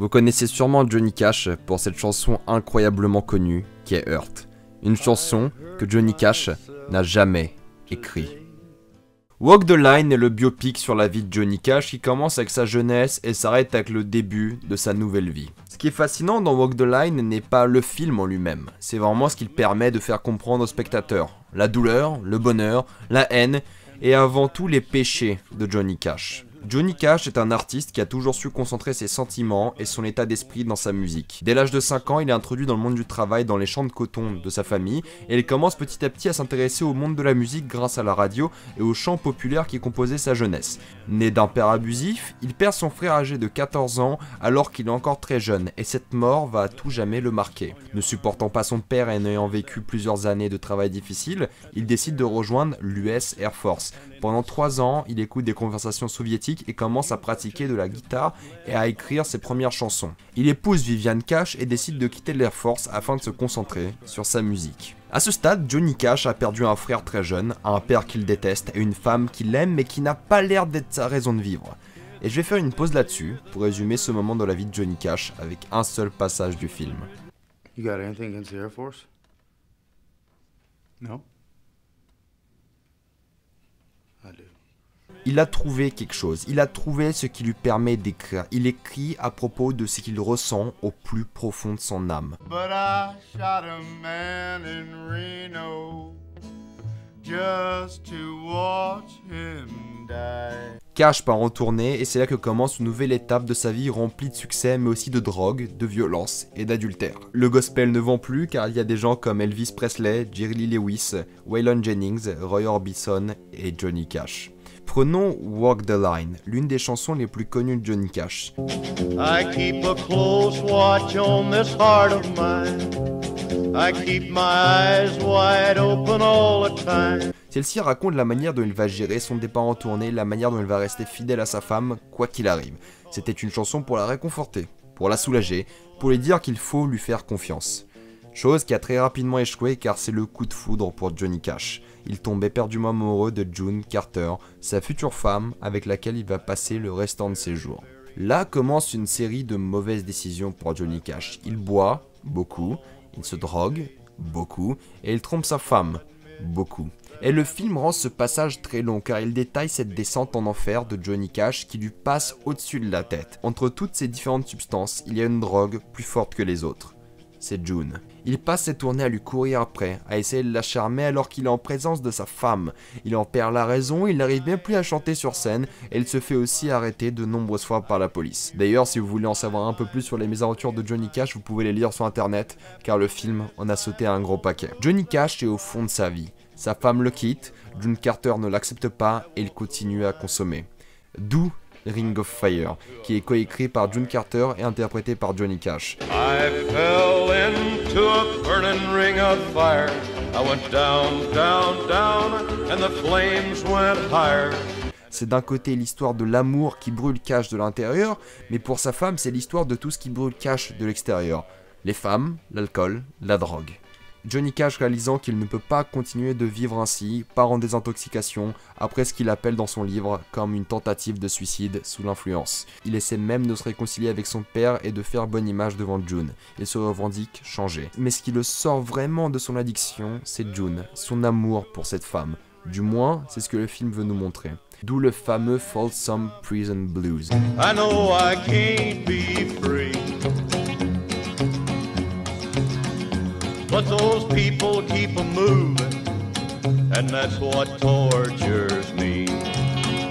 Vous connaissez sûrement Johnny Cash pour cette chanson incroyablement connue qui est Hurt. Une chanson que Johnny Cash n'a jamais écrite. Walk the Line est le biopic sur la vie de Johnny Cash qui commence avec sa jeunesse et s'arrête avec le début de sa nouvelle vie. Ce qui est fascinant dans Walk the Line n'est pas le film en lui-même, c'est vraiment ce qu'il permet de faire comprendre aux spectateurs. La douleur, le bonheur, la haine et avant tout les péchés de Johnny Cash. Johnny Cash est un artiste qui a toujours su concentrer ses sentiments et son état d'esprit dans sa musique. Dès l'âge de 5 ans, il est introduit dans le monde du travail dans les champs de coton de sa famille et il commence petit à petit à s'intéresser au monde de la musique grâce à la radio et aux chants populaires qui composaient sa jeunesse. Né d'un père abusif, il perd son frère âgé de 14 ans alors qu'il est encore très jeune et cette mort va à tout jamais le marquer. Ne supportant pas son père et n'ayant vécu plusieurs années de travail difficile, il décide de rejoindre l'US Air Force. Pendant 3 ans, il écoute des conversations soviétiques et commence à pratiquer de la guitare et à écrire ses premières chansons. Il épouse Vivian Cash et décide de quitter l'Air Force afin de se concentrer sur sa musique. À ce stade, Johnny Cash a perdu un frère très jeune, un père qu'il déteste et une femme qu'il aime mais qui n'a pas l'air d'être sa raison de vivre. Et je vais faire une pause là-dessus pour résumer ce moment dans la vie de Johnny Cash avec un seul passage du film. You got anything against the Air Force? No? I do. Il a trouvé quelque chose, il a trouvé ce qui lui permet d'écrire. Il écrit à propos de ce qu'il ressent au plus profond de son âme. But I shot a man in Reno just to watch him die. Cash part en tournée et c'est là que commence une nouvelle étape de sa vie remplie de succès mais aussi de drogue, de violence et d'adultère. Le gospel ne vend plus car il y a des gens comme Elvis Presley, Jerry Lee Lewis, Waylon Jennings, Roy Orbison et Johnny Cash. Prenons Walk the Line, l'une des chansons les plus connues de Johnny Cash. I keep a close watch on this heart of mine. I keep my eyes wide open all the time. Celle-ci raconte la manière dont il va gérer son départ en tournée, la manière dont il va rester fidèle à sa femme, quoi qu'il arrive. C'était une chanson pour la réconforter, pour la soulager, pour lui dire qu'il faut lui faire confiance. Chose qui a très rapidement échoué car c'est le coup de foudre pour Johnny Cash. Il tombe éperdument amoureux de June Carter, sa future femme avec laquelle il va passer le restant de ses jours. Là commence une série de mauvaises décisions pour Johnny Cash. Il boit, beaucoup, il se drogue, beaucoup, et il trompe sa femme, beaucoup. Et le film rend ce passage très long car il détaille cette descente en enfer de Johnny Cash qui lui passe au-dessus de la tête. Entre toutes ces différentes substances, il y a une drogue plus forte que les autres. C'est June. Il passe ses tournées à lui courir après, à essayer de la charmer alors qu'il est en présence de sa femme. Il en perd la raison, il n'arrive même plus à chanter sur scène et il se fait aussi arrêter de nombreuses fois par la police. D'ailleurs, si vous voulez en savoir un peu plus sur les mésaventures de Johnny Cash, vous pouvez les lire sur internet car le film en a sauté un gros paquet. Johnny Cash est au fond de sa vie. Sa femme le quitte, June Carter ne l'accepte pas et il continue à consommer. D'où Ring of Fire, qui est coécrit par June Carter et interprété par Johnny Cash. I fell into a burning ring of fire. I went down, down, down, and the flames went higher. C'est d'un côté l'histoire de l'amour qui brûle Cash de l'intérieur, mais pour sa femme, c'est l'histoire de tout ce qui brûle Cash de l'extérieur. Les femmes, l'alcool, la drogue. Johnny Cash réalisant qu'il ne peut pas continuer de vivre ainsi, part en désintoxication, après ce qu'il appelle dans son livre comme une tentative de suicide sous l'influence. Il essaie même de se réconcilier avec son père et de faire bonne image devant June. Il se revendique changé. Mais ce qui le sort vraiment de son addiction, c'est June, son amour pour cette femme. Du moins, c'est ce que le film veut nous montrer. D'où le fameux Folsom Prison Blues. I know I can't be free, but those people keep a moving, and that's what tortures me.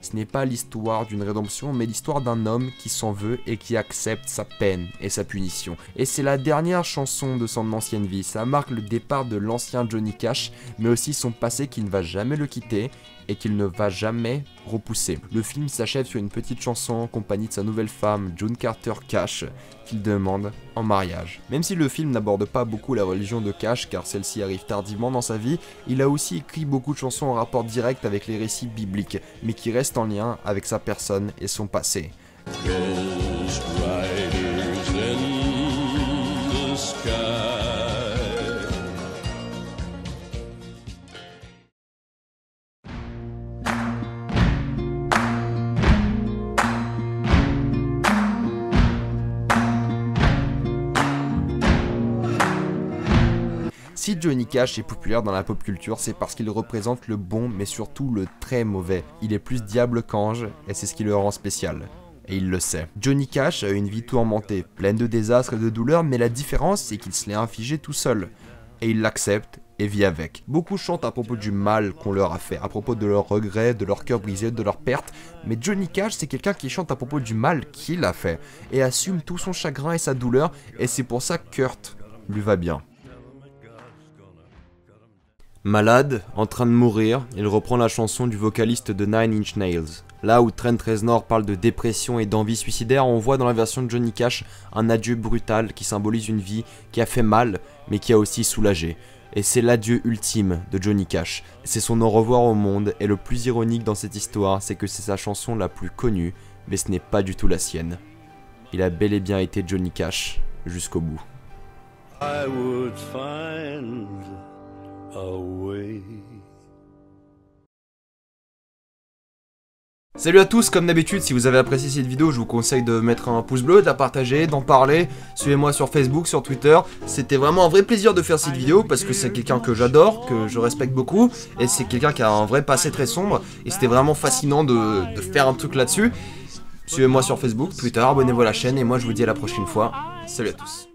Ce n'est pas l'histoire d'une rédemption, mais l'histoire d'un homme qui s'en veut et qui accepte sa peine et sa punition. Et c'est la dernière chanson de son ancienne vie. Ça marque le départ de l'ancien Johnny Cash, mais aussi son passé qui ne va jamais le quitter et qu'il ne va jamais repousser. Le film s'achève sur une petite chanson en compagnie de sa nouvelle femme, June Carter Cash, qu'il demande en mariage. Même si le film n'aborde pas beaucoup la religion de Cash, car celle-ci arrive tardivement dans sa vie, il a aussi écrit beaucoup de chansons en rapport direct avec les récits bibliques, mais qui restent en lien avec sa personne et son passé. Ghost riders in the sky. Si Johnny Cash est populaire dans la pop culture, c'est parce qu'il représente le bon mais surtout le très mauvais. Il est plus diable qu'ange et c'est ce qui le rend spécial. Et il le sait. Johnny Cash a une vie tourmentée, pleine de désastres et de douleurs, mais la différence c'est qu'il se l'est infligé tout seul. Et il l'accepte et vit avec. Beaucoup chantent à propos du mal qu'on leur a fait, à propos de leurs regrets, de leur cœur brisé, de leurs pertes, mais Johnny Cash c'est quelqu'un qui chante à propos du mal qu'il a fait, et assume tout son chagrin et sa douleur, et c'est pour ça que Kurt lui va bien. Malade, en train de mourir, il reprend la chanson du vocaliste de Nine Inch Nails. Là où Trent Reznor parle de dépression et d'envie suicidaire, on voit dans la version de Johnny Cash un adieu brutal qui symbolise une vie qui a fait mal, mais qui a aussi soulagé. Et c'est l'adieu ultime de Johnny Cash. C'est son au revoir au monde, et le plus ironique dans cette histoire, c'est que c'est sa chanson la plus connue, mais ce n'est pas du tout la sienne. Il a bel et bien été Johnny Cash jusqu'au bout. I would find a way. Salut à tous, comme d'habitude, si vous avez apprécié cette vidéo, je vous conseille de mettre un pouce bleu, de la partager, d'en parler. Suivez-moi sur Facebook, sur Twitter. C'était vraiment un vrai plaisir de faire cette vidéo parce que c'est quelqu'un que j'adore, que je respecte beaucoup. Et c'est quelqu'un qui a un vrai passé très sombre. Et c'était vraiment fascinant de faire un truc là-dessus. Suivez-moi sur Facebook, Twitter, abonnez-vous à la chaîne et moi je vous dis à la prochaine fois. Salut à tous.